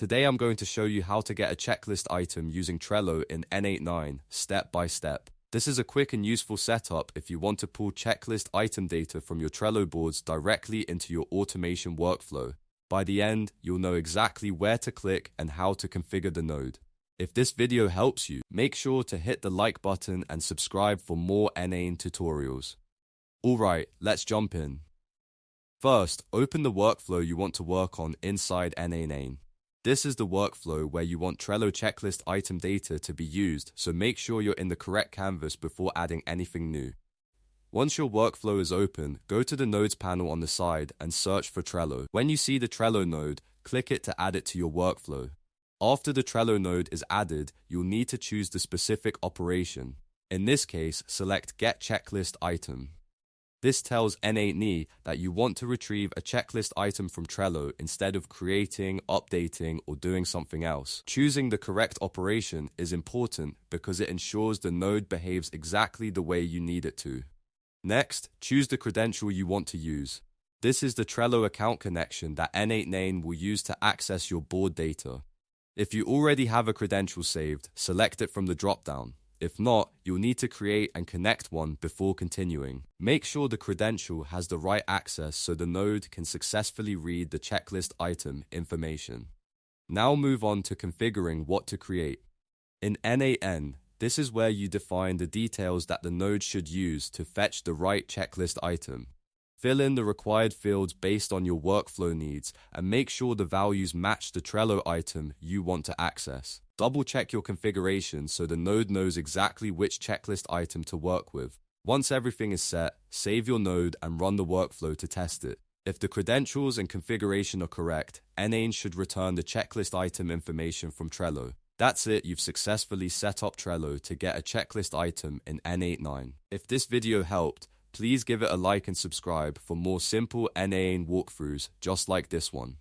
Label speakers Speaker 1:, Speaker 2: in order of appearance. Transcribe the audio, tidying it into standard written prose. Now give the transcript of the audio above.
Speaker 1: Today I'm going to show you how to get a checklist item using Trello in N8n, step by step. This is a quick and useful setup if you want to pull checklist item data from your Trello boards directly into your automation workflow. By the end, you'll know exactly where to click and how to configure the node. If this video helps you, make sure to hit the like button and subscribe for more N8n tutorials. Alright, let's jump in. First, open the workflow you want to work on inside N8n. This is the workflow where you want Trello checklist item data to be used, so make sure you're in the correct canvas before adding anything new. Once your workflow is open, go to the Nodes panel on the side and search for Trello. When you see the Trello node, click it to add it to your workflow. After the Trello node is added, you'll need to choose the specific operation. In this case, select Get Checklist Item. This tells N8n that you want to retrieve a checklist item from Trello instead of creating, updating, or doing something else. Choosing the correct operation is important because it ensures the node behaves exactly the way you need it to. Next, choose the credential you want to use. This is the Trello account connection that N8n will use to access your board data. If you already have a credential saved, select it from the dropdown. If not, you'll need to create and connect one before continuing. Make sure the credential has the right access so the node can successfully read the checklist item information. Now move on to configuring what to create. In N8n, this is where you define the details that the node should use to fetch the right checklist item. Fill in the required fields based on your workflow needs and make sure the values match the Trello item you want to access. Double-check your configuration so the node knows exactly which checklist item to work with. Once everything is set, save your node and run the workflow to test it. If the credentials and configuration are correct, N8n should return the checklist item information from Trello. That's it, you've successfully set up Trello to get a checklist item in N8n. If this video helped, please give it a like and subscribe for more simple N8n walkthroughs just like this one.